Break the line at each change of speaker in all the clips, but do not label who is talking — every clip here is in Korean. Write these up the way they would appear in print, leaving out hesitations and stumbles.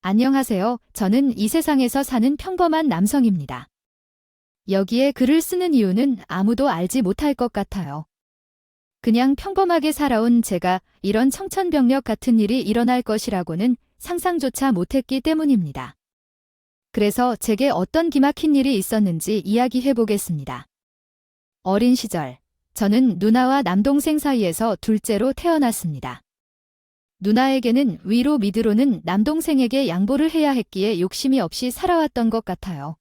안녕하세요. 저는 이 세상에서 사는 평범한 남성입니다. 여기에 글을 쓰는 이유는 아무도 알지 못할 것 같아요. 그냥 평범하게 살아온 제가 이런 청천벽력 같은 일이 일어날 것이라고는 상상조차 못했기 때문입니다. 그래서 제게 어떤 기막힌 일이 있었는지 이야기해 보겠습니다. 어린 시절, 저는 누나와 남동생 사이에서 둘째로 태어났습니다. 누나에게는 위로 밑으로는 남동생에게 양보를 해야 했기에 욕심이 없이 살아왔던 것 같아요.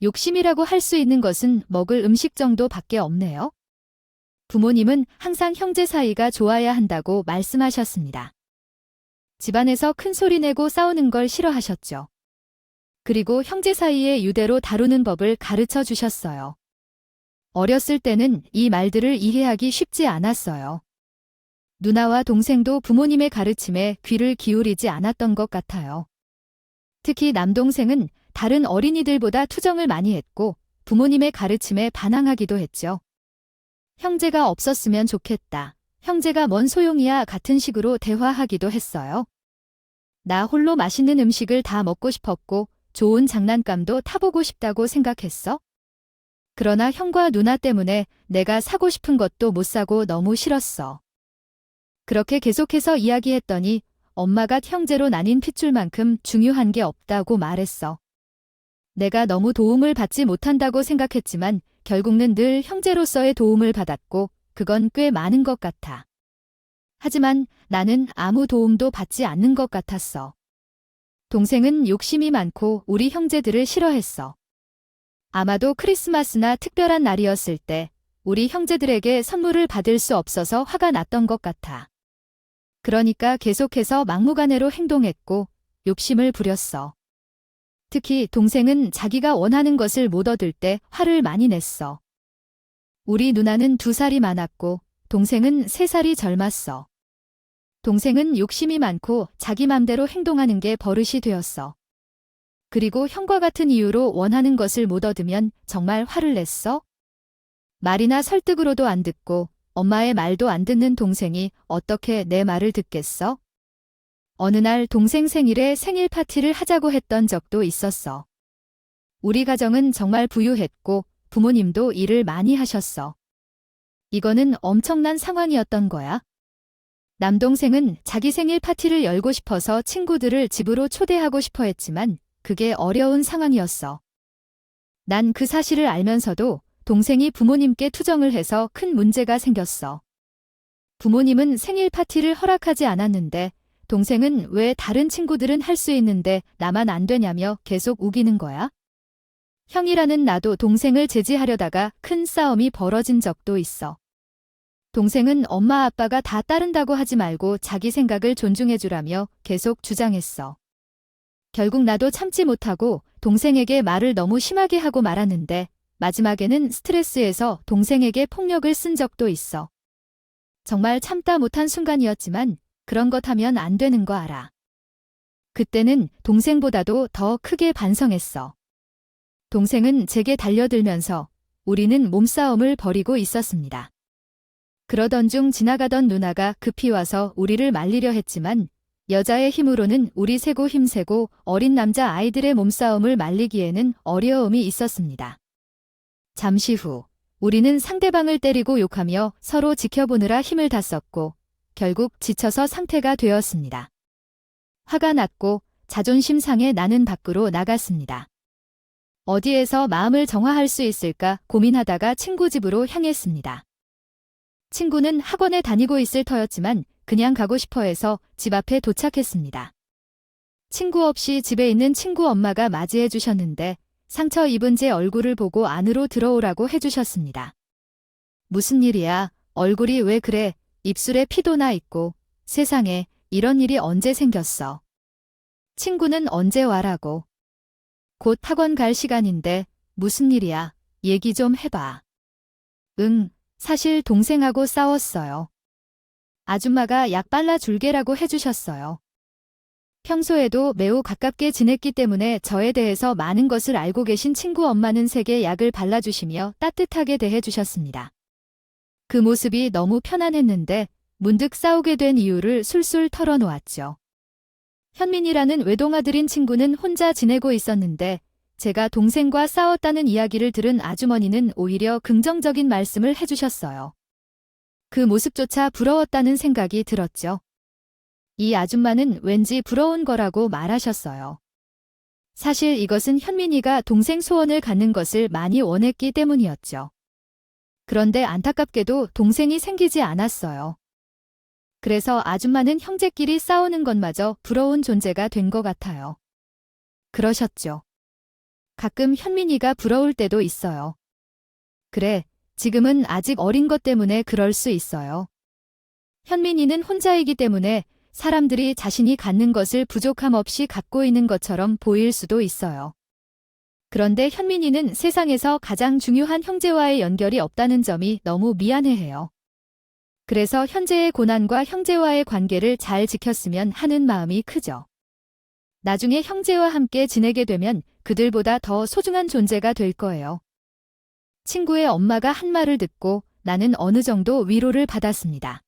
욕심이라고 할 수 있는 것은 먹을 음식 정도밖에 없네요. 부모님은 항상 형제 사이가 좋아야 한다고 말씀하셨습니다. 집안에서 큰 소리 내고 싸우는 걸 싫어하셨죠. 그리고 형제 사이에 유대로 다루는 법을 가르쳐 주셨어요. 어렸을 때는 이 말들을 이해하기 쉽지 않았어요. 누나와 동생도 부모님의 가르침에 귀를 기울이지 않았던 것 같아요. 특히 남동생은 다른 어린이들보다 투정을 많이 했고 부모님의 가르침에 반항하기도 했죠. 형제가 없었으면 좋겠다. 형제가 뭔 소용이야 같은 식으로 대화하기도 했어요. 나 홀로 맛있는 음식을 다 먹고 싶었고 좋은 장난감도 타보고 싶다고 생각했어. 그러나 형과 누나 때문에 내가 사고 싶은 것도 못 사고 너무 싫었어. 그렇게 계속해서 이야기했더니 엄마가 형제로 나뉜 핏줄만큼 중요한 게 없다고 말했어. 내가 너무 도움을 받지 못한다고 생각했지만 결국은 늘 형제로서의 도움을 받았고 그건 꽤 많은 것 같아. 하지만 나는 아무 도움도 받지 않는 것 같았어. 동생은 욕심이 많고 우리 형제들을 싫어했어. 아마도 크리스마스나 특별한 날이었을 때 우리 형제들에게 선물을 받을 수 없어서 화가 났던 것 같아. 그러니까 계속해서 막무가내로 행동했고 욕심을 부렸어. 특히 동생은 자기가 원하는 것을 못 얻을 때 화를 많이 냈어. 우리 누나는 2살이 많았고 동생은 3살이 젊었어. 동생은 욕심이 많고 자기 맘대로 행동하는 게 버릇이 되었어. 그리고 형과 같은 이유로 원하는 것을 못 얻으면 정말 화를 냈어. 말이나 설득으로도 안 듣고 엄마의 말도 안 듣는 동생이 어떻게 내 말을 듣겠어? 어느 날 동생 생일에 생일 파티를 하자고 했던 적도 있었어. 우리 가정은 정말 부유했고 부모님도 일을 많이 하셨어. 이거는 엄청난 상황이었던 거야. 남동생은 자기 생일 파티를 열고 싶어서 친구들을 집으로 초대하고 싶어 했지만 그게 어려운 상황이었어. 난 그 사실을 알면서도 동생이 부모님께 투정을 해서 큰 문제가 생겼어. 부모님은 생일 파티를 허락하지 않았는데 동생은 왜 다른 친구들은 할 수 있는데 나만 안 되냐며 계속 우기는 거야. 형이라는 나도 동생을 제지하려다가 큰 싸움이 벌어진 적도 있어. 동생은 엄마 아빠가 다 따른다고 하지 말고 자기 생각을 존중해주라며 계속 주장했어. 결국 나도 참지 못하고 동생에게 말을 너무 심하게 하고 말았는데 마지막에는 스트레스에서 동생에게 폭력을 쓴 적도 있어. 정말 참다 못한 순간이었지만 그런 것 하면 안 되는 거 알아. 그때는 동생보다도 더 크게 반성했어. 동생은 제게 달려들면서 우리는 몸싸움을 벌이고 있었습니다. 그러던 중 지나가던 누나가 급히 와서 우리를 말리려 했지만 여자의 힘으로는 우리 세고 힘세고 어린 남자 아이들의 몸싸움을 말리기에는 어려움이 있었습니다. 잠시 후 우리는 상대방을 때리고 욕하며 서로 지켜보느라 힘을 다 썼고 결국 지쳐서 상태가 되었습니다. 화가 났고 자존심 상해 나는 밖으로 나갔습니다. 어디에서 마음을 정화할 수 있을까 고민하다가 친구 집으로 향했습니다. 친구는 학원에 다니고 있을 터였지만 그냥 가고 싶어 해서 집 앞에 도착했습니다. 친구 없이 집에 있는 친구 엄마가 맞이해 주셨는데 상처 입은 제 얼굴을 보고 안으로 들어오라고 해주셨습니다. 무슨 일이야? 얼굴이 왜 그래? 입술에 피도 나 있고 세상에 이런 일이 언제 생겼어? 친구는 언제 와라고? 곧 학원 갈 시간인데 무슨 일이야? 얘기 좀 해봐. 응, 사실 동생하고 싸웠어요. 아줌마가 약 발라줄게라고 해주셨어요. 평소에도 매우 가깝게 지냈기 때문에 저에 대해서 많은 것을 알고 계신 친구 엄마는 제게 약을 발라주시며 따뜻하게 대해주셨습니다. 그 모습이 너무 편안했는데 문득 싸우게 된 이유를 술술 털어놓았죠. 현민이라는 외동아들인 친구는 혼자 지내고 있었는데 제가 동생과 싸웠다는 이야기를 들은 아주머니는 오히려 긍정적인 말씀을 해주셨어요. 그 모습조차 부러웠다는 생각이 들었죠. 이 아줌마는 왠지 부러운 거라고 말하셨어요. 사실 이것은 현민이가 동생 소원을 갖는 것을 많이 원했기 때문이었죠. 그런데 안타깝게도 동생이 생기지 않았어요. 그래서 아줌마는 형제끼리 싸우는 것마저 부러운 존재가 된 것 같아요. 그러셨죠. 가끔 현민이가 부러울 때도 있어요. 그래, 지금은 아직 어린 것 때문에 그럴 수 있어요. 현민이는 혼자이기 때문에 사람들이 자신이 갖는 것을 부족함 없이 갖고 있는 것처럼 보일 수도 있어요. 그런데 현민이는 세상에서 가장 중요한 형제와의 연결이 없다는 점이 너무 미안해해요. 그래서 현재의 고난과 형제와의 관계를 잘 지켰으면 하는 마음이 크죠. 나중에 형제와 함께 지내게 되면 그들보다 더 소중한 존재가 될 거예요. 친구의 엄마가 한 말을 듣고 나는 어느 정도 위로를 받았습니다.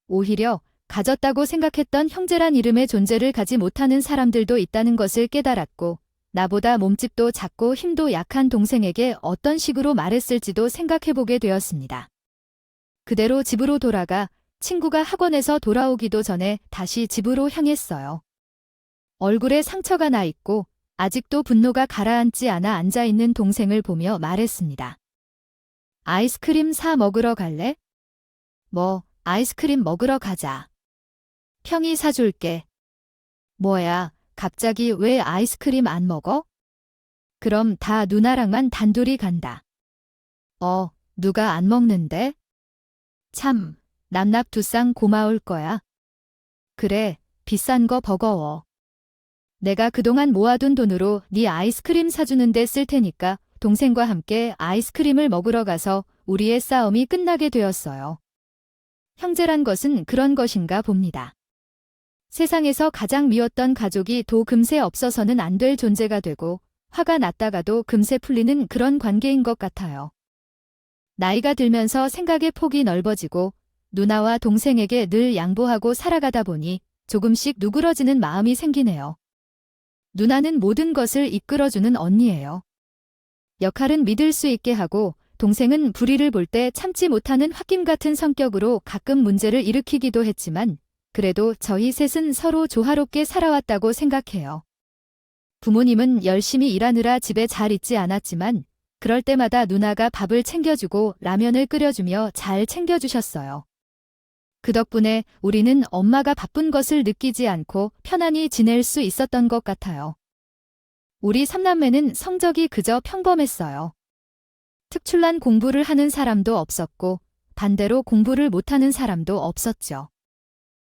오히려 가졌다고 생각했던 형제란 이름의 존재를 가지 못하는 사람들도 있다는 것을 깨달았고 나보다 몸집도 작고 힘도 약한 동생에게 어떤 식으로 말했을지도 생각해보게 되었습니다. 그대로 집으로 돌아가 친구가 학원에서 돌아오기도 전에 다시 집으로 향했어요. 얼굴에 상처가 나 있고 아직도 분노가 가라앉지 않아 앉아있는 동생을 보며 말했습니다. 아이스크림 사 먹으러 갈래? 뭐, 아이스크림 먹으러 가자. 형이 사줄게. 뭐야, 갑자기 왜 아이스크림 안 먹어? 그럼 다 누나랑만 단둘이 간다. 누가 안 먹는데? 참, 남납두쌍 고마울 거야. 그래, 비싼 거 버거워. 내가 그동안 모아둔 돈으로 네 아이스크림 사주는데 쓸 테니까 동생과 함께 아이스크림을 먹으러 가서 우리의 싸움이 끝나게 되었어요. 형제란 것은 그런 것인가 봅니다. 세상에서 가장 미웠던 가족이 금세 없어서는 안 될 존재가 되고 화가 났다가도 금세 풀리는 그런 관계인 것 같아요. 나이가 들면서 생각의 폭이 넓어지고 누나와 동생에게 늘 양보하고 살아가다 보니 조금씩 누그러지는 마음이 생기네요. 누나는 모든 것을 이끌어주는 언니예요. 역할은 믿을 수 있게 하고 동생은 불의를 볼 때 참지 못하는 홧김 같은 성격으로 가끔 문제를 일으키기도 했지만 그래도 저희 셋은 서로 조화롭게 살아왔다고 생각해요. 부모님은 열심히 일하느라 집에 잘 있지 않았지만 그럴 때마다 누나가 밥을 챙겨주고 라면을 끓여주며 잘 챙겨주셨어요. 그 덕분에 우리는 엄마가 바쁜 것을 느끼지 않고 편안히 지낼 수 있었던 것 같아요. 우리 삼남매는 성적이 그저 평범했어요. 특출난 공부를 하는 사람도 없었고 반대로 공부를 못하는 사람도 없었죠.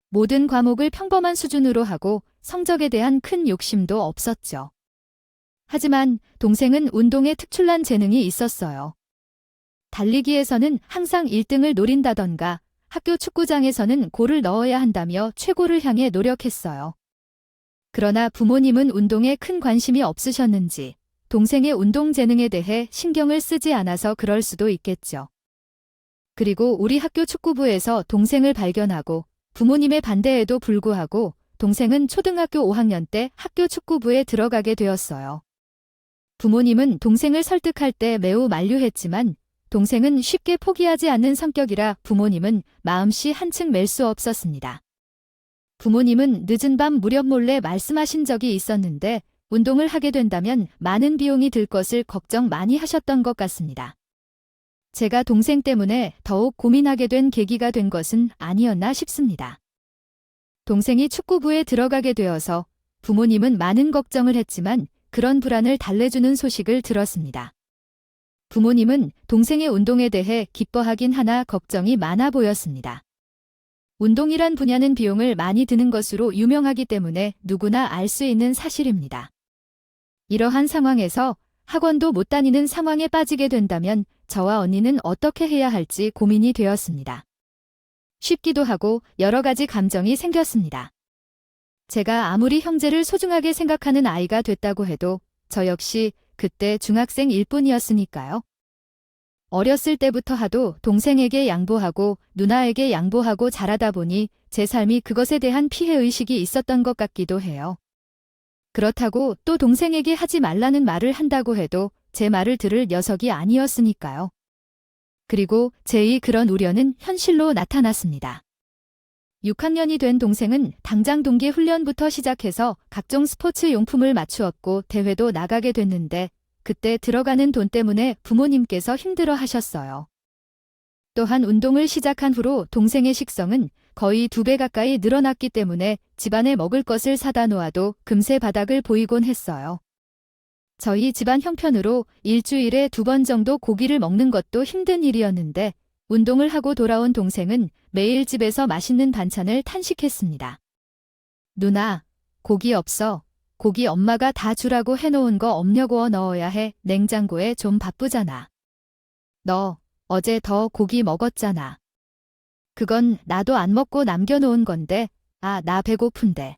모든 과목을 평범한 수준으로 하고 성적에 대한 큰 욕심도 없었죠. 하지만 동생은 운동에 특출난 재능이 있었어요. 달리기에서는 항상 1등을 노린다던가 학교 축구장에서는 골을 넣어야 한다며 최고를 향해 노력했어요. 그러나 부모님은 운동에 큰 관심이 없으셨는지 동생의 운동 재능에 대해 신경을 쓰지 않아서 그럴 수도 있겠죠. 그리고 우리 학교 축구부에서 동생을 발견하고 부모님의 반대에도 불구하고 동생은 초등학교 5학년 때 학교 축구부에 들어가게 되었어요. 부모님은 동생을 설득할 때 매우 만류했지만 동생은 쉽게 포기하지 않는 성격이라 부모님은 마음씨 한층 맬 수 없었습니다. 부모님은 늦은 밤 무렵 몰래 말씀하신 적이 있었는데 운동을 하게 된다면 많은 비용이 들 것을 걱정 많이 하셨던 것 같습니다. 제가 동생 때문에 더욱 고민하게 된 계기가 된 것은 아니었나 싶습니다. 동생이 축구부에 들어가게 되어서 부모님은 많은 걱정을 했지만 그런 불안을 달래주는 소식을 들었습니다. 부모님은 동생의 운동에 대해 기뻐하긴 하나 걱정이 많아 보였습니다. 운동이란 분야는 비용을 많이 드는 것으로 유명하기 때문에 누구나 알 수 있는 사실입니다. 이러한 상황에서 학원도 못 다니는 상황에 빠지게 된다면 저와 언니는 어떻게 해야 할지 고민이 되었습니다. 쉽기도 하고 여러 가지 감정이 생겼습니다. 제가 아무리 형제를 소중하게 생각하는 아이가 됐다고 해도 저 역시 그때 중학생일 뿐이었으니까요. 어렸을 때부터 하도 동생에게 양보하고 누나에게 양보하고 자라다 보니 제 삶이 그것에 대한 피해의식이 있었던 것 같기도 해요. 그렇다고 또 동생에게 하지 말라는 말을 한다고 해도 제 말을 들을 녀석이 아니었으니까요. 그리고 제 그런 우려는 현실로 나타났습니다. 6학년이 된 동생은 당장 동계 훈련부터 시작해서 각종 스포츠 용품을 맞추었고 대회도 나가게 됐는데 그때 들어가는 돈 때문에 부모님께서 힘들어 하셨어요. 또한 운동을 시작한 후로 동생의 식성은 거의 2배 가까이 늘어났기 때문에 집안에 먹을 것을 사다 놓아도 금세 바닥을 보이곤 했어요. 저희 집안 형편으로 일주일에 2번 정도 고기를 먹는 것도 힘든 일이었는데 운동을 하고 돌아온 동생은 매일 집에서 맛있는 반찬을 탄식했습니다. 누나, 고기 없어. 고기 엄마가 다 주라고 해놓은 거 없냐고 넣어야 해. 냉장고에 좀 바쁘잖아. 너 어제 더 고기 먹었잖아. 그건 나도 안 먹고 남겨놓은 건데, 나 배고픈데.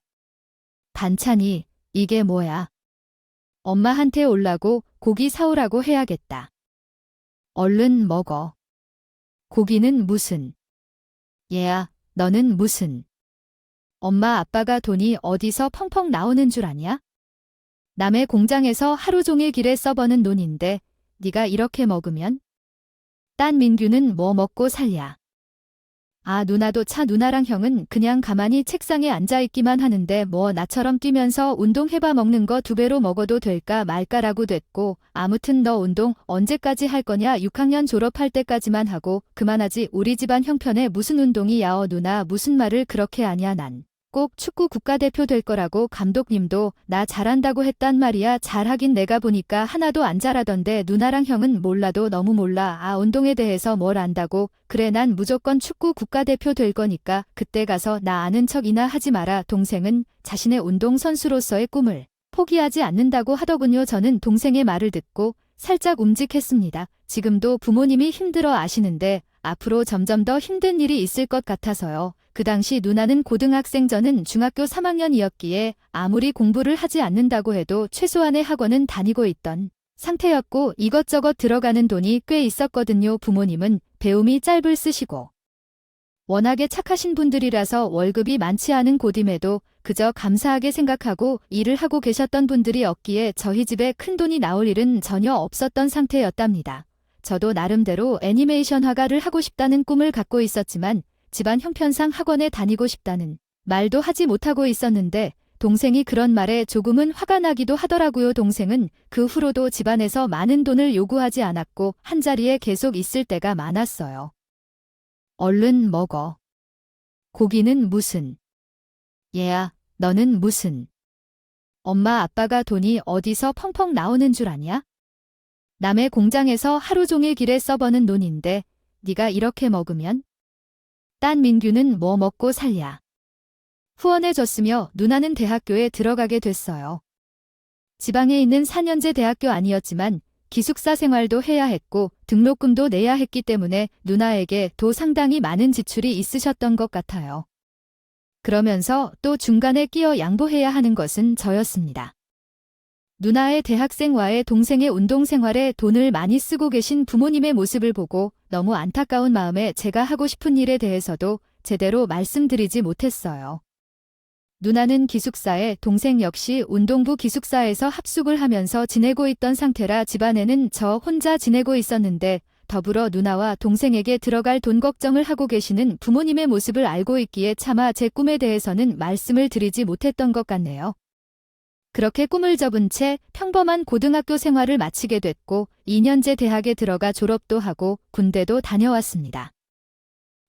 반찬이 이게 뭐야? 엄마한테 올라고 고기 사오라고 해야겠다. 얼른 먹어. 고기는 무슨? 얘야, 너는 무슨? 엄마 아빠가 돈이 어디서 펑펑 나오는 줄 아냐? 남의 공장에서 하루 종일 길에 써버는 돈인데 네가 이렇게 먹으면? 딴 민규는 뭐 먹고 살랴? 누나도 누나랑 형은 그냥 가만히 책상에 앉아있기만 하는데 뭐 나처럼 뛰면서 운동해봐 먹는 거 2배로 먹어도 될까 말까라고 됐고 아무튼 너 운동 언제까지 할 거냐 6학년 졸업할 때까지만 하고 그만하지 우리 집안 형편에 무슨 운동이야 누나 무슨 말을 그렇게 하냐 난. 꼭 축구 국가대표 될 거라고 감독님도 나 잘한다고 했단 말이야. 잘하긴 내가 보니까 하나도 안 잘하던데 누나랑 형은 몰라도 너무 몰라. 운동에 대해서 뭘 안다고. 그래 난 무조건 축구 국가대표 될 거니까 그때 가서 나 아는 척이나 하지 마라. 동생은 자신의 운동선수로서의 꿈을 포기하지 않는다고 하더군요. 저는 동생의 말을 듣고 살짝 움직했습니다. 지금도 부모님이 힘들어 아시는데 앞으로 점점 더 힘든 일이 있을 것 같아서요. 그 당시 누나는 고등학생 저는 중학교 3학년이었기에 아무리 공부를 하지 않는다고 해도 최소한의 학원은 다니고 있던 상태였고 이것저것 들어가는 돈이 꽤 있었거든요. 부모님은 배움이 짧을 쓰시고 워낙에 착하신 분들이라서 월급이 많지 않은 고임에도 그저 감사하게 생각하고 일을 하고 계셨던 분들이 없기에 저희 집에 큰돈이 나올 일은 전혀 없었던 상태였답니다. 저도 나름대로 애니메이션 화가를 하고 싶다는 꿈을 갖고 있었지만 집안 형편상 학원에 다니고 싶다는 말도 하지 못하고 있었는데 동생이 그런 말에 조금은 화가 나기도 하더라고요. 동생은 그 후로도 집안에서 많은 돈을 요구하지 않았고 한자리에 계속 있을 때가 많았어요. 얼른 먹어. 고기는 무슨? 얘야, 너는 무슨? 엄마 아빠가 돈이 어디서 펑펑 나오는 줄 아냐? 남의 공장에서 하루 종일 길에 써버는 돈인데 네가 이렇게 먹으면? 딴 민규는 뭐 먹고 살랴? 후원해줬으며 누나는 대학교에 들어가게 됐어요. 지방에 있는 4년제 대학교 아니었지만 기숙사 생활도 해야 했고 등록금도 내야 했기 때문에 누나에게도 상당히 많은 지출이 있으셨던 것 같아요. 그러면서 또 중간에 끼어 양보해야 하는 것은 저였습니다. 누나의 대학생과의 동생의 운동 생활에 돈을 많이 쓰고 계신 부모님의 모습을 보고 너무 안타까운 마음에 제가 하고 싶은 일에 대해서도 제대로 말씀드리지 못했어요. 누나는 기숙사에 동생 역시 운동부 기숙사에서 합숙을 하면서 지내고 있던 상태라 집안에는 저 혼자 지내고 있었는데 더불어 누나와 동생에게 들어갈 돈 걱정을 하고 계시는 부모님의 모습을 알고 있기에 차마 제 꿈에 대해서는 말씀을 드리지 못했던 것 같네요. 그렇게 꿈을 접은 채 평범한 고등학교 생활을 마치게 됐고 2년제 대학에 들어가 졸업도 하고 군대도 다녀왔습니다.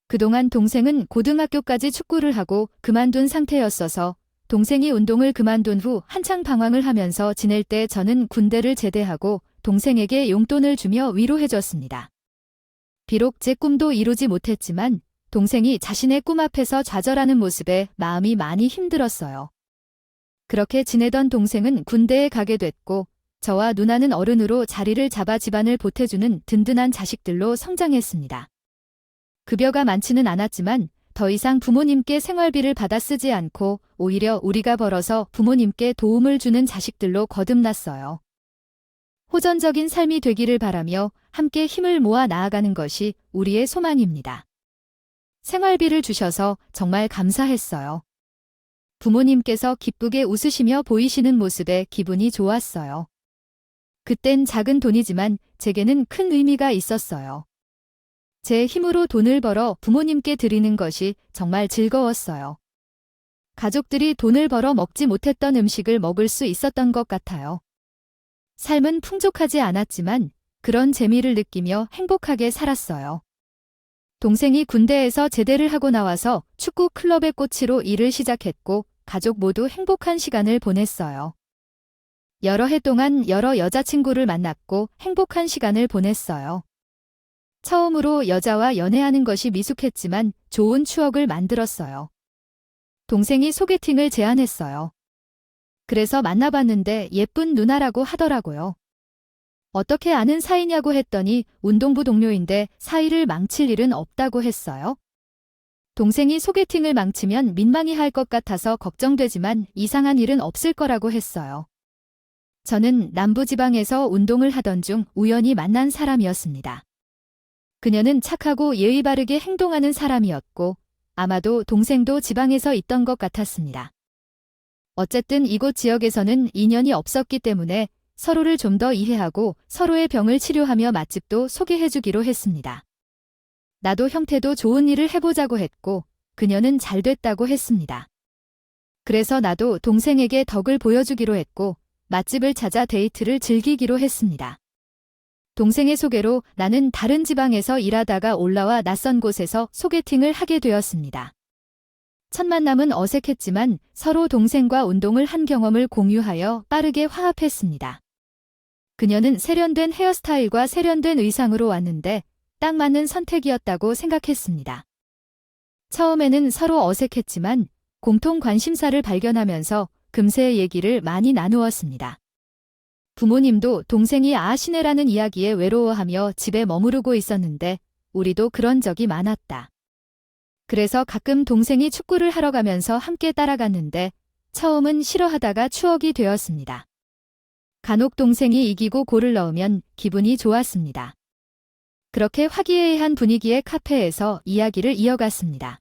그동안 동생은 고등학교까지 축구를 하고 그만둔 상태였어서 동생이 운동을 그만둔 후 한창 방황을 하면서 지낼 때 저는 군대를 제대하고 동생에게 용돈을 주며 위로해줬습니다. 비록 제 꿈도 이루지 못했지만 동생이 자신의 꿈 앞에서 좌절하는 모습에 마음이 많이 힘들었어요. 그렇게 지내던 동생은 군대에 가게 됐고 저와 누나는 어른으로 자리를 잡아 집안을 보태주는 든든한 자식들로 성장했습니다. 급여가 많지는 않았지만 더 이상 부모님께 생활비를 받아 쓰지 않고 오히려 우리가 벌어서 부모님께 도움을 주는 자식들로 거듭났어요. 호전적인 삶이 되기를 바라며 함께 힘을 모아 나아가는 것이 우리의 소망입니다. 생활비를 주셔서 정말 감사했어요. 부모님께서 기쁘게 웃으시며 보이시는 모습에 기분이 좋았어요. 그땐 작은 돈이지만 제게는 큰 의미가 있었어요. 제 힘으로 돈을 벌어 부모님께 드리는 것이 정말 즐거웠어요. 가족들이 돈을 벌어 먹지 못했던 음식을 먹을 수 있었던 것 같아요. 삶은 풍족하지 않았지만 그런 재미를 느끼며 행복하게 살았어요. 동생이 군대에서 제대를 하고 나와서 축구 클럽의 코치로 일을 시작했고 가족 모두 행복한 시간을 보냈어요. 여러 해 동안 여러 여자친구를 만났고 행복한 시간을 보냈어요. 처음으로 여자와 연애하는 것이 미숙했지만 좋은 추억을 만들었어요. 동생이 소개팅을 제안했어요. 그래서 만나봤는데 예쁜 누나라고 하더라고요. 어떻게 아는 사이냐고 했더니 운동부 동료인데 사이를 망칠 일은 없다고 했어요. 동생이 소개팅을 망치면 민망해 할 것 같아서 걱정되지만 이상한 일은 없을 거라고 했어요. 저는 남부지방에서 운동을 하던 중 우연히 만난 사람이었습니다. 그녀는 착하고 예의 바르게 행동하는 사람이었고 아마도 동생도 지방에서 있던 것 같았습니다. 어쨌든 이곳 지역에서는 인연이 없었기 때문에 서로를 좀 더 이해하고 서로의 병을 치료하며 맛집도 소개해주기로 했습니다. 나도 형태도 좋은 일을 해보자고 했고 그녀는 잘 됐다고 했습니다. 그래서 나도 동생에게 덕을 보여주기로 했고 맛집을 찾아 데이트를 즐기기로 했습니다. 동생의 소개로 나는 다른 지방에서 일하다가 올라와 낯선 곳에서 소개팅을 하게 되었습니다. 첫 만남은 어색했지만 서로 동생과 운동을 한 경험을 공유하여 빠르게 화합했습니다. 그녀는 세련된 헤어스타일과 세련된 의상으로 왔는데 딱 맞는 선택이었다고 생각했습니다. 처음에는 서로 어색했지만 공통 관심사를 발견하면서 금세 얘기를 많이 나누었습니다. 부모님도 동생이 아시네라는 이야기에 외로워하며 집에 머무르고 있었는데 우리도 그런 적이 많았다. 그래서 가끔 동생이 축구를 하러 가면서 함께 따라갔는데 처음은 싫어하다가 추억이 되었습니다. 간혹 동생이 이기고 골을 넣으면 기분이 좋았습니다. 그렇게 화기애애한 분위기의 카페에서 이야기를 이어갔습니다.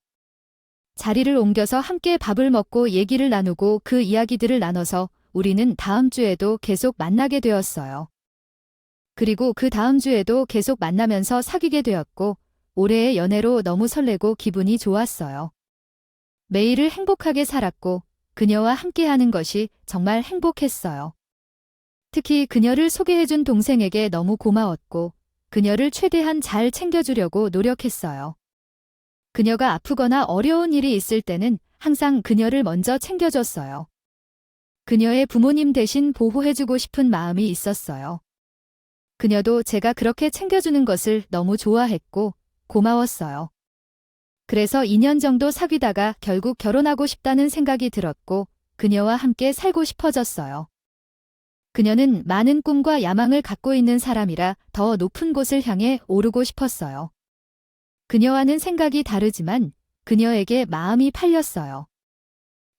자리를 옮겨서 함께 밥을 먹고 얘기를 나누고 그 이야기들을 나눠서 우리는 다음 주에도 계속 만나게 되었어요. 그리고 그 다음 주에도 계속 만나면서 사귀게 되었고 올해의 연애로 너무 설레고 기분이 좋았어요. 매일을 행복하게 살았고 그녀와 함께하는 것이 정말 행복했어요. 특히 그녀를 소개해준 동생에게 너무 고마웠고 그녀를 최대한 잘 챙겨주려고 노력했어요. 그녀가 아프거나 어려운 일이 있을 때는 항상 그녀를 먼저 챙겨줬어요. 그녀의 부모님 대신 보호해주고 싶은 마음이 있었어요. 그녀도 제가 그렇게 챙겨주는 것을 너무 좋아했고 고마웠어요. 그래서 2년 정도 사귀다가 결국 결혼하고 싶다는 생각이 들었고 그녀와 함께 살고 싶어졌어요. 그녀는 많은 꿈과 야망을 갖고 있는 사람이라 더 높은 곳을 향해 오르고 싶었어요. 그녀와는 생각이 다르지만 그녀에게 마음이 팔렸어요.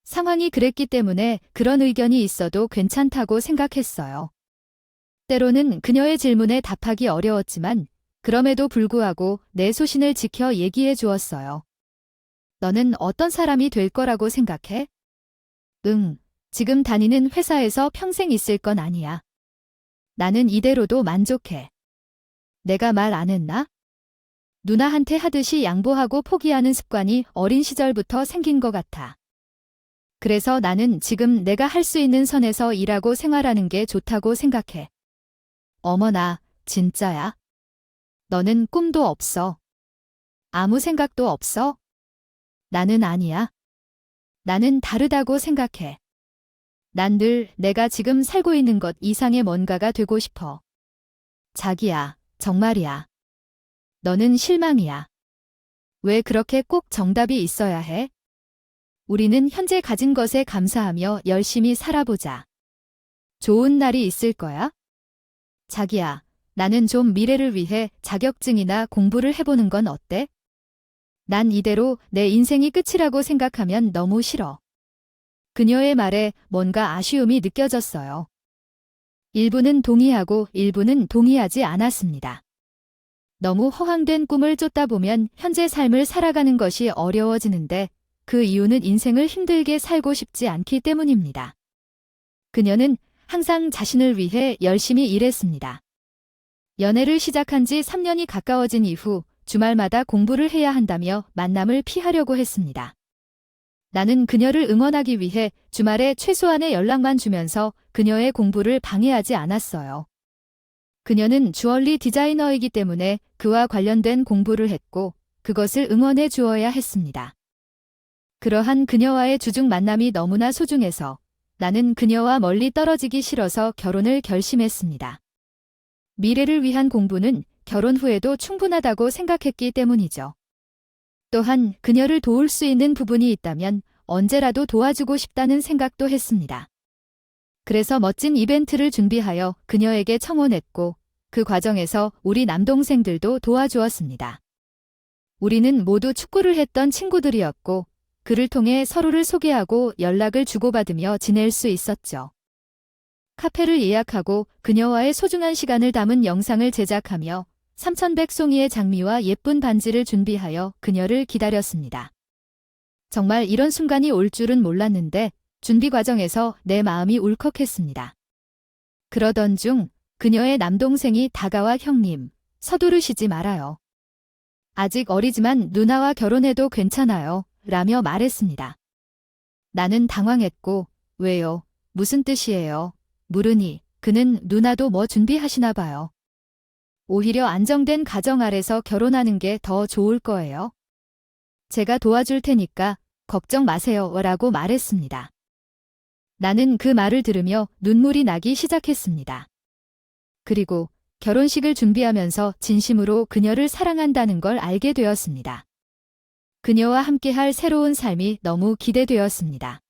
상황이 그랬기 때문에 그런 의견이 있어도 괜찮다고 생각했어요. 때로는 그녀의 질문에 답하기 어려웠지만 그럼에도 불구하고 내 소신을 지켜 얘기해 주었어요. 너는 어떤 사람이 될 거라고 생각해? 지금 다니는 회사에서 평생 있을 건 아니야. 나는 이대로도 만족해. 내가 말 안 했나? 누나한테 하듯이 양보하고 포기하는 습관이 어린 시절부터 생긴 것 같아. 그래서 나는 지금 내가 할 수 있는 선에서 일하고 생활하는 게 좋다고 생각해. 어머나, 진짜야? 너는 꿈도 없어. 아무 생각도 없어? 나는 아니야. 나는 다르다고 생각해. 난 늘 내가 지금 살고 있는 것 이상의 뭔가가 되고 싶어. 자기야, 정말이야. 너는 실망이야. 왜 그렇게 꼭 정답이 있어야 해? 우리는 현재 가진 것에 감사하며 열심히 살아보자. 좋은 날이 있을 거야? 자기야, 나는 좀 미래를 위해 자격증이나 공부를 해보는 건 어때? 난 이대로 내 인생이 끝이라고 생각하면 너무 싫어. 그녀의 말에 뭔가 아쉬움이 느껴졌어요. 일부는 동의하고 일부는 동의하지 않았습니다. 너무 허황된 꿈을 쫓다 보면 현재 삶을 살아가는 것이 어려워지는데 그 이유는 인생을 힘들게 살고 싶지 않기 때문입니다. 그녀는 항상 자신을 위해 열심히 일했습니다. 연애를 시작한 지 3년이 가까워진 이후 주말마다 공부를 해야 한다며 만남을 피하려고 했습니다. 나는 그녀를 응원하기 위해 주말에 최소한의 연락만 주면서 그녀의 공부를 방해하지 않았어요. 그녀는 주얼리 디자이너이기 때문에 그와 관련된 공부를 했고 그것을 응원해 주어야 했습니다. 그러한 그녀와의 주중 만남이 너무나 소중해서 나는 그녀와 멀리 떨어지기 싫어서 결혼을 결심했습니다. 미래를 위한 공부는 결혼 후에도 충분하다고 생각했기 때문이죠. 또한 그녀를 도울 수 있는 부분이 있다면 언제라도 도와주고 싶다는 생각도 했습니다. 그래서 멋진 이벤트를 준비하여 그녀에게 청혼했고 그 과정에서 우리 남동생들도 도와주었습니다. 우리는 모두 축구를 했던 친구들이었고 그를 통해 서로를 소개하고 연락을 주고받으며 지낼 수 있었죠. 카페를 예약하고 그녀와의 소중한 시간을 담은 영상을 제작하며 3100송이의 장미와 예쁜 반지를 준비하여 그녀를 기다렸습니다. 정말 이런 순간이 올 줄은 몰랐는데 준비 과정에서 내 마음이 울컥했습니다. 그러던 중 그녀의 남동생이 다가와 형님, 서두르시지 말아요. 아직 어리지만 누나와 결혼해도 괜찮아요. 라며 말했습니다. 나는 당황했고 왜요? 무슨 뜻이에요? 물으니 그는 누나도 뭐 준비하시나 봐요. 오히려 안정된 가정 아래서 결혼하는 게 더 좋을 거예요. 제가 도와줄 테니까 걱정 마세요. 라고 말했습니다. 나는 그 말을 들으며 눈물이 나기 시작했습니다. 그리고 결혼식을 준비하면서 진심으로 그녀를 사랑한다는 걸 알게 되었습니다. 그녀와 함께할 새로운 삶이 너무 기대되었습니다.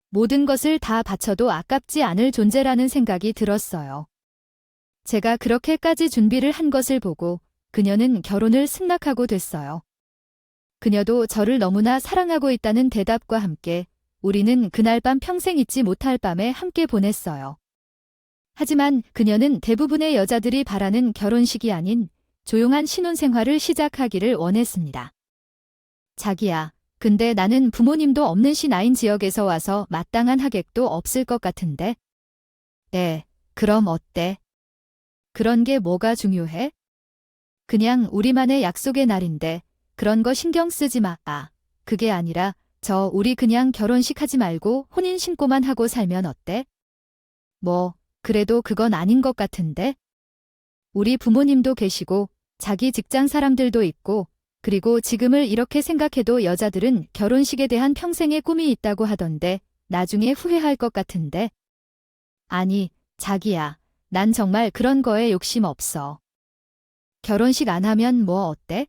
모든 것을 다 바쳐도 아깝지 않을 존재라는 생각이 들었어요. 제가 그렇게까지 준비를 한 것을 보고 그녀는 결혼을 승낙하고 됐어요. 그녀도 저를 너무나 사랑하고 있다는 대답과 함께 우리는 그날 밤 평생 잊지 못할 밤에 함께 보냈어요. 하지만 그녀는 대부분의 여자들이 바라는 결혼식이 아닌 조용한 신혼생활을 시작하기를 원했습니다. 자기야, 근데 나는 부모님도 없는 C9 지역에서 와서 마땅한 하객도 없을 것 같은데? 네, 그럼 어때? 그런 게 뭐가 중요해? 그냥 우리만의 약속의 날인데 그런 거 신경 쓰지 마. 그게 아니라 우리 그냥 결혼식 하지 말고 혼인신고만 하고 살면 어때? 그래도 그건 아닌 것 같은데? 우리 부모님도 계시고 자기 직장 사람들도 있고 그리고 지금을 이렇게 생각해도 여자들은 결혼식에 대한 평생의 꿈이 있다고 하던데 나중에 후회할 것 같은데? 아니, 자기야, 난 정말 그런 거에 욕심 없어. 결혼식 안 하면 뭐 어때?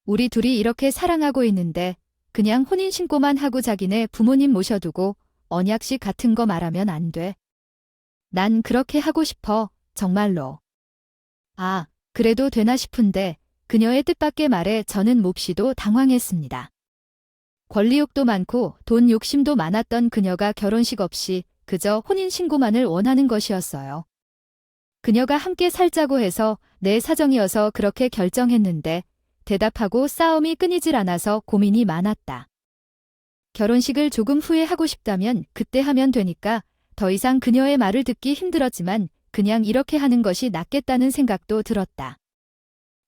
우리 둘이 이렇게 사랑하고 있는데 그냥 혼인신고만 하고 자기네 부모님 모셔두고 언약식 같은 거 말하면 안 돼. 난 그렇게 하고 싶어, 정말로. 그래도 되나 싶은데 그녀의 뜻밖의 말에 저는 몹시도 당황했습니다. 권리욕도 많고 돈 욕심도 많았던 그녀가 결혼식 없이 그저 혼인신고만을 원하는 것이었어요. 그녀가 함께 살자고 해서 내 사정이어서 그렇게 결정했는데 대답하고 싸움이 끊이질 않아서 고민이 많았다. 결혼식을 조금 후에 하고 싶다면 그때 하면 되니까 더 이상 그녀의 말을 듣기 힘들었지만 그냥 이렇게 하는 것이 낫겠다는 생각도 들었다.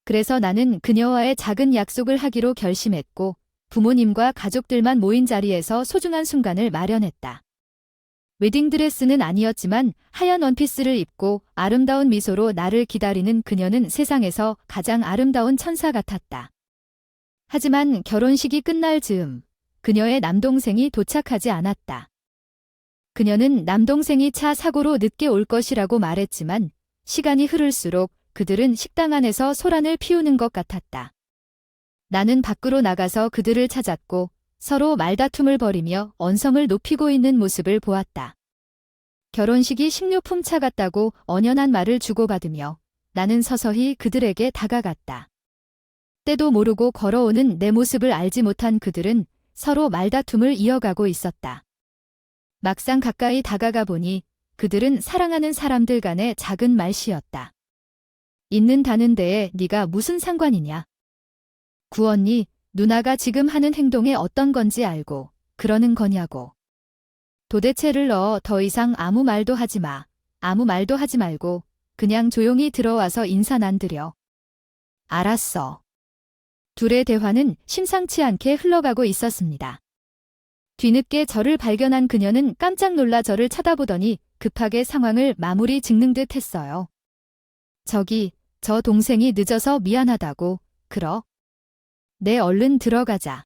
그래서 나는 그녀와의 작은 약속을 하기로 결심했고 부모님과 가족들만 모인 자리에서 소중한 순간을 마련했다. 웨딩드레스는 아니었지만 하얀 원피스를 입고 아름다운 미소로 나를 기다리는 그녀는 세상에서 가장 아름다운 천사 같았다. 하지만 결혼식이 끝날 즈음 그녀의 남동생이 도착하지 않았다. 그녀는 남동생이 차 사고로 늦게 올 것이라고 말했지만 시간이 흐를수록 그들은 식당 안에서 소란을 피우는 것 같았다. 나는 밖으로 나가서 그들을 찾았고 서로 말다툼을 벌이며 언성을 높이고 있는 모습을 보았다. 결혼식이 식료품차 같다고 언연한 말을 주고받으며 나는 서서히 그들에게 다가갔다. 때도 모르고 걸어오는 내 모습을 알지 못한 그들은 서로 말다툼을 이어가고 있었다. 막상 가까이 다가가 보니 그들은 사랑하는 사람들 간의 작은 말씨였다. 있는다는 데에 네가 무슨 상관이냐. 구언니, 누나가 지금 하는 행동에 어떤 건지 알고 그러는 거냐고. 도대체를 넣어 더 이상 아무 말도 하지 마. 아무 말도 하지 말고 그냥 조용히 들어와서 인사난 드려. 알았어. 둘의 대화는 심상치 않게 흘러가고 있었습니다. 뒤늦게 저를 발견한 그녀는 깜짝 놀라 저를 쳐다보더니 급하게 상황을 마무리 짓는 듯 했어요. 저기, 저 동생이 늦어서 미안하다고, 그러? 네, 얼른 들어가자.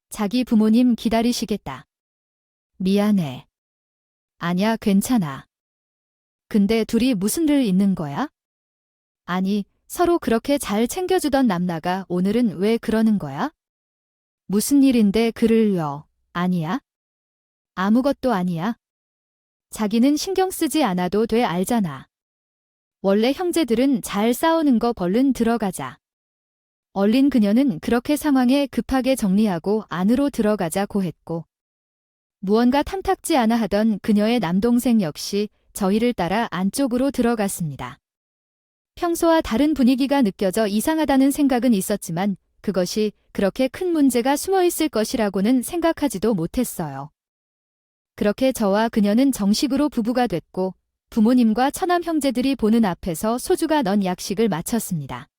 자기 부모님 기다리시겠다. 미안해. 아냐, 괜찮아. 근데 둘이 무슨 일 있는 거야? 아니, 서로 그렇게 잘 챙겨주던 남나가 오늘은 왜 그러는 거야? 무슨 일인데 그를요? 아니야? 아무것도 아니야. 자기는 신경 쓰지 않아도 돼 알잖아. 원래 형제들은 잘 싸우는 거 얼른 들어가자. 얼린 그녀는 그렇게 상황에 급하게 정리하고 안으로 들어가자고 했고 무언가 탐탁지 않아 하던 그녀의 남동생 역시 저희를 따라 안쪽으로 들어갔습니다. 평소와 다른 분위기가 느껴져 이상하다는 생각은 있었지만 그것이 그렇게 큰 문제가 숨어 있을 것이라고는 생각하지도 못했어요. 그렇게 저와 그녀는 정식으로 부부가 됐고 부모님과 처남 형제들이 보는 앞에서 소주가 넣은 약식을 마쳤습니다.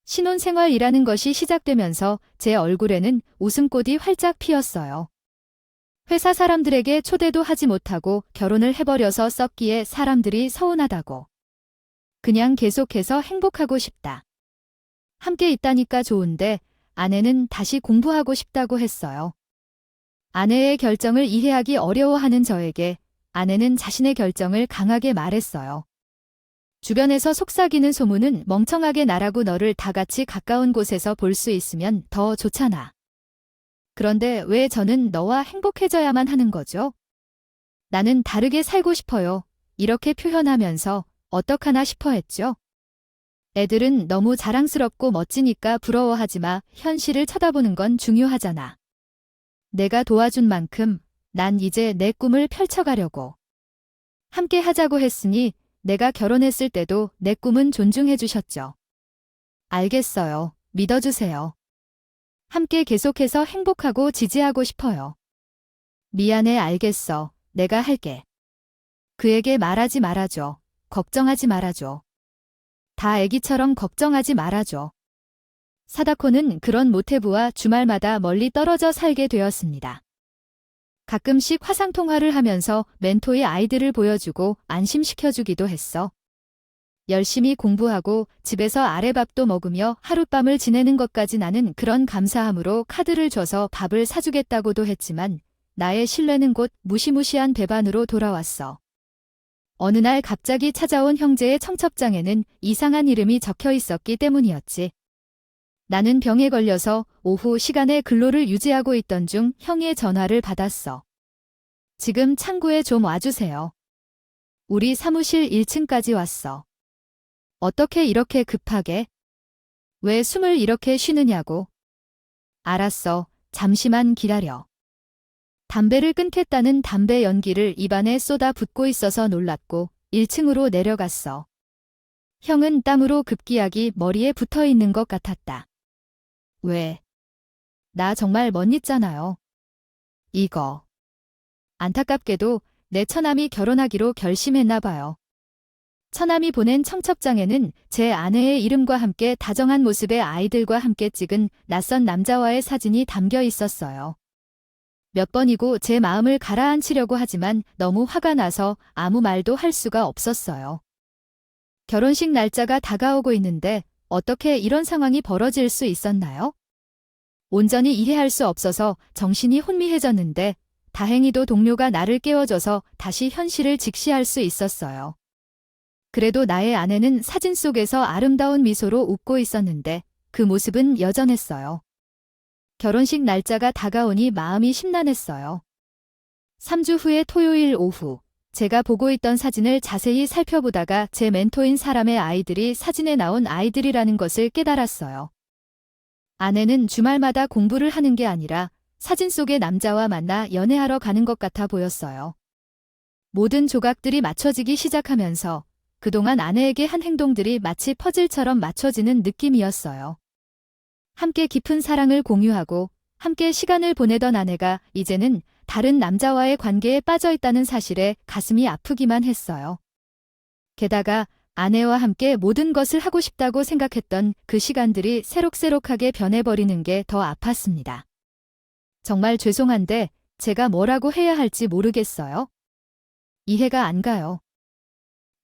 신혼생활이라는 것이 시작되면서 제 얼굴에는 웃음꽃이 활짝 피었어요. 회사 사람들에게 초대도 하지 못하고 결혼을 해버려서 썩기에 사람들이 서운하다고. 그냥 계속해서 행복하고 싶다. 함께 있다니까 좋은데 아내는 다시 공부하고 싶다고 했어요. 아내의 결정을 이해하기 어려워하는 저에게 아내는 자신의 결정을 강하게 말했어요. 주변에서 속삭이는 소문은 멍청하게 나라고 너를 다 같이 가까운 곳에서 볼 수 있으면 더 좋잖아. 그런데 왜 저는 너와 행복해져야만 하는 거죠? 나는 다르게 살고 싶어요. 이렇게 표현하면서 어떡하나 싶어 했죠. 애들은 너무 자랑스럽고 멋지니까 부러워하지 마. 현실을 쳐다보는 건 중요하잖아. 내가 도와준 만큼 난 이제 내 꿈을 펼쳐가려고. 함께 하자고 했으니 내가 결혼했을 때도 내 꿈은 존중해 주셨죠. 알겠어요. 믿어주세요. 함께 계속해서 행복하고 지지하고 싶어요. 미안해, 알겠어. 내가 할게. 그에게 말하지 말아줘. 걱정하지 말아줘. 다 애기처럼 걱정하지 말아줘. 사다코는 그런 모태부와 주말마다 멀리 떨어져 살게 되었습니다. 가끔씩 화상통화를 하면서 멘토의 아이들을 보여주고 안심시켜주기도 했어. 열심히 공부하고 집에서 아랫밥도 먹으며 하룻밤을 지내는 것까지 나는 그런 감사함으로 카드를 줘서 밥을 사주겠다고도 했지만 나의 신뢰는 곧 무시무시한 배반으로 돌아왔어. 어느 날 갑자기 찾아온 형제의 청첩장에는 이상한 이름이 적혀 있었기 때문이었지. 나는 병에 걸려서 오후 시간에 근로를 유지하고 있던 중 형의 전화를 받았어. 지금 창구에 좀 와주세요. 우리 사무실 1층까지 왔어. 어떻게 이렇게 급하게? 왜 숨을 이렇게 쉬느냐고. 알았어. 잠시만 기다려. 담배를 끊겠다는 담배 연기를 입안에 쏟아 붓고 있어서 놀랐고 1층으로 내려갔어. 형은 땀으로 급기야기 머리에 붙어 있는 것 같았다. 왜? 나 정말 멋있잖아요. 이거. 안타깝게도 내 처남이 결혼하기로 결심했나 봐요. 처남이 보낸 청첩장에는 제 아내의 이름과 함께 다정한 모습의 아이들과 함께 찍은 낯선 남자와의 사진이 담겨 있었어요. 몇 번이고 제 마음을 가라앉히려고 하지만 너무 화가 나서 아무 말도 할 수가 없었어요. 결혼식 날짜가 다가오고 있는데 어떻게 이런 상황이 벌어질 수 있었나요? 온전히 이해할 수 없어서 정신이 혼미해졌는데 다행히도 동료가 나를 깨워줘서 다시 현실을 직시할 수 있었어요. 그래도 나의 아내는 사진 속에서 아름다운 미소로 웃고 있었는데 그 모습은 여전했어요. 결혼식 날짜가 다가오니 마음이 심란했어요. 3주 후의 토요일 오후, 제가 보고 있던 사진을 자세히 살펴보다가 제 멘토인 사람의 아이들이 사진에 나온 아이들이라는 것을 깨달았어요. 아내는 주말마다 공부를 하는 게 아니라 사진 속의 남자와 만나 연애하러 가는 것 같아 보였어요. 모든 조각들이 맞춰지기 시작하면서 그동안 아내에게 한 행동들이 마치 퍼즐처럼 맞춰지는 느낌이었어요. 함께 깊은 사랑을 공유하고 함께 시간을 보내던 아내가 이제는 다른 남자와의 관계에 빠져 있다는 사실에 가슴이 아프기만 했어요. 게다가 아내와 함께 모든 것을 하고 싶다고 생각했던 그 시간들이 새록새록하게 변해버리는 게 더 아팠습니다. 정말 죄송한데 제가 뭐라고 해야 할지 모르겠어요. 이해가 안 가요.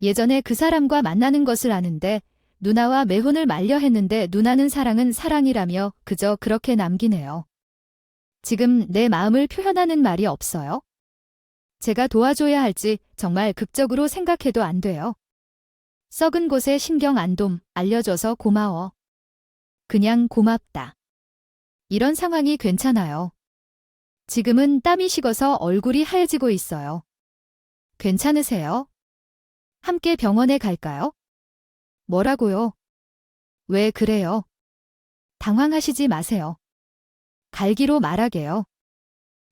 예전에 그 사람과 만나는 것을 아는데 누나와 매혼을 말려 했는데 누나는 사랑은 사랑이라며 그저 그렇게 남기네요. 지금 내 마음을 표현하는 말이 없어요. 제가 도와줘야 할지 정말 극적으로 생각해도 안 돼요. 썩은 곳에 신경 안 돔, 알려줘서 고마워. 그냥 고맙다. 이런 상황이 괜찮아요. 지금은 땀이 식어서 얼굴이 하얘지고 있어요. 괜찮으세요? 함께 병원에 갈까요? 뭐라고요? 왜 그래요? 당황하시지 마세요. 갈기로 말하게요.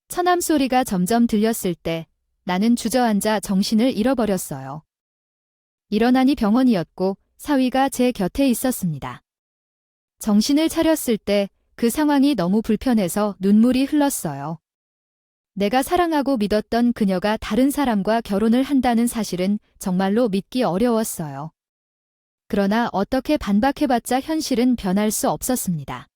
처남 소리가 점점 들렸을 때 나는 주저앉아 정신을 잃어버렸어요. 일어나니 병원이었고 사위가 제 곁에 있었습니다. 정신을 차렸을 때 그 상황이 너무 불편해서 눈물이 흘렀어요. 내가 사랑하고 믿었던 그녀가 다른 사람과 결혼을 한다는 사실은 정말로 믿기 어려웠어요. 그러나 어떻게 반박해봤자 현실은 변할 수 없었습니다.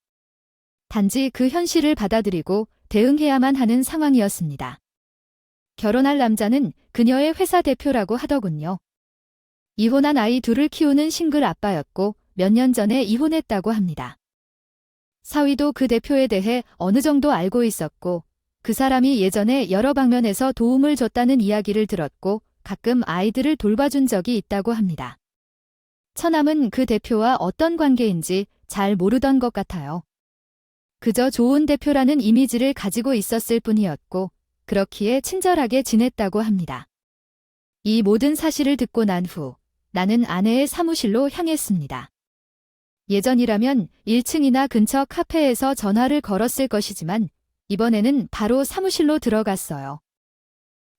단지 그 현실을 받아들이고 대응해야만 하는 상황이었습니다. 결혼할 남자는 그녀의 회사 대표라고 하더군요. 이혼한 아이 둘을 키우는 싱글 아빠였고 몇 년 전에 이혼했다고 합니다. 사위도 그 대표에 대해 어느 정도 알고 있었고 그 사람이 예전에 여러 방면에서 도움을 줬다는 이야기를 들었고 가끔 아이들을 돌봐준 적이 있다고 합니다. 처남은 그 대표와 어떤 관계인지 잘 모르던 것 같아요. 그저 좋은 대표라는 이미지를 가지고 있었을 뿐이었고 그렇기에 친절하게 지냈다고 합니다. 이 모든 사실을 듣고 난 후 나는 아내의 사무실로 향했습니다. 예전이라면 1층이나 근처 카페에서 전화를 걸었을 것이지만 이번에는 바로 사무실로 들어갔어요.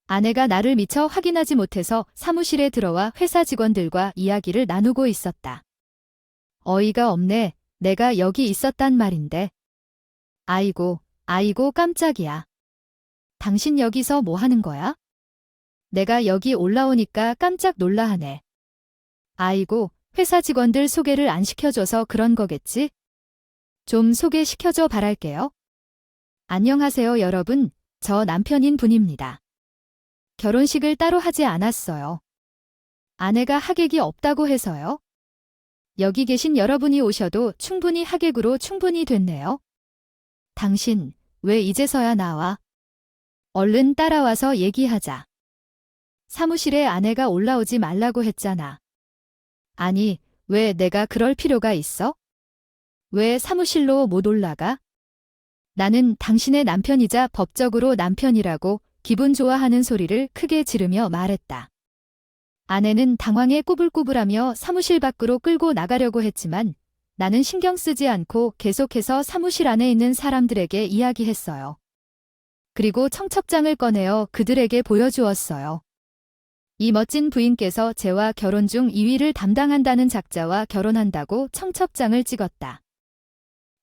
아내가 나를 미처 확인하지 못해서 사무실에 들어와 회사 직원들과 이야기를 나누고 있었다. 어이가 없네. 내가 여기 있었단 말인데. 아이고 깜짝이야. 당신 여기서 뭐 하는 거야? 내가 여기 올라오니까 깜짝 놀라하네. 아이고, 회사 직원들 소개를 안 시켜줘서 그런 거겠지? 좀 소개시켜줘 바랄게요. 안녕하세요 여러분, 저 남편인 분입니다. 결혼식을 따로 하지 않았어요. 아내가 하객이 없다고 해서요. 여기 계신 여러분이 오셔도 충분히 하객으로 충분히 됐네요. 당신, 왜 이제서야 나와? 얼른 따라와서 얘기하자. 사무실에 아내가 올라오지 말라고 했잖아. 아니, 왜 내가 그럴 필요가 있어? 왜 사무실로 못 올라가? 나는 당신의 남편이자 법적으로 남편이라고 기분 좋아하는 소리를 크게 지르며 말했다. 아내는 당황해 꾸불꾸불하며 사무실 밖으로 끌고 나가려고 했지만 나는 신경 쓰지 않고 계속해서 사무실 안에 있는 사람들에게 이야기했어요. 그리고 청첩장을 꺼내어 그들에게 보여주었어요. 이 멋진 부인께서 제와 결혼 중 2위를 담당한다는 작자와 결혼한다고 청첩장을 찍었다.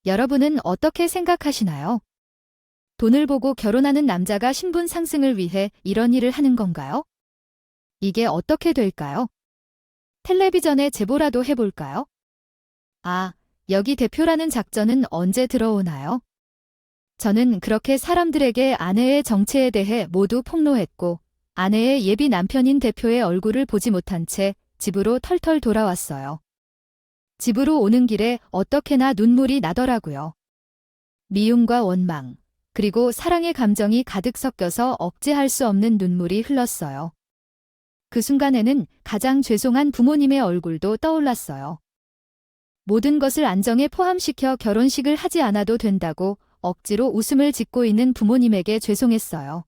여러분은 어떻게 생각하시나요? 돈을 보고 결혼하는 남자가 신분 상승을 위해 이런 일을 하는 건가요? 이게 어떻게 될까요? 텔레비전에 제보라도 해볼까요? 아, 여기 대표라는 작전은 언제 들어오나요? 저는 그렇게 사람들에게 아내의 정체에 대해 모두 폭로했고 아내의 예비 남편인 대표의 얼굴을 보지 못한 채 집으로 털털 돌아왔어요. 집으로 오는 길에 어떻게나 눈물이 나더라고요. 미움과 원망, 그리고 사랑의 감정이 가득 섞여서 억제할 수 없는 눈물이 흘렀어요. 그 순간에는 가장 죄송한 부모님의 얼굴도 떠올랐어요. 모든 것을 안정에 포함시켜 결혼식을 하지 않아도 된다고 억지로 웃음을 짓고 있는 부모님에게 죄송했어요.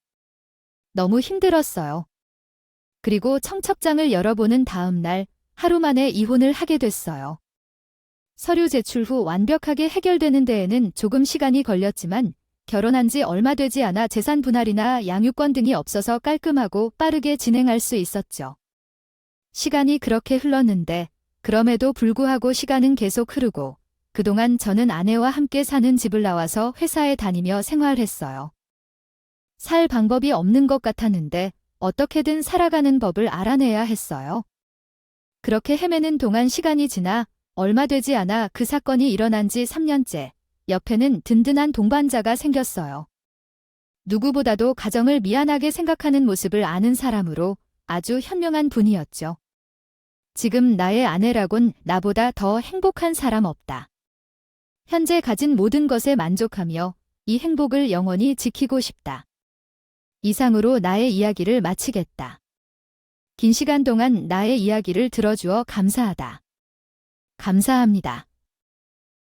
너무 힘들었어요. 그리고 청첩장을 열어보는 다음 날 하루 만에 이혼을 하게 됐어요. 서류 제출 후 완벽하게 해결되는 데에는 조금 시간이 걸렸지만 결혼한 지 얼마 되지 않아 재산 분할이나 양육권 등이 없어서 깔끔하고 빠르게 진행할 수 있었죠. 시간이 그렇게 흘렀는데 그럼에도 불구하고 시간은 계속 흐르고 그동안 저는 아내와 함께 사는 집을 나와서 회사에 다니며 생활했어요. 살 방법이 없는 것 같았는데 어떻게든 살아가는 법을 알아내야 했어요. 그렇게 헤매는 동안 시간이 지나 얼마 되지 않아 그 사건이 일어난 지 3년째. 옆에는 든든한 동반자가 생겼어요. 누구보다도 가정을 미안하게 생각하는 모습을 아는 사람으로 아주 현명한 분이었죠. 지금 나의 아내라곤 나보다 더 행복한 사람 없다. 현재 가진 모든 것에 만족하며 이 행복을 영원히 지키고 싶다. 이상으로 나의 이야기를 마치겠다. 긴 시간 동안 나의 이야기를 들어주어 감사하다. 감사합니다.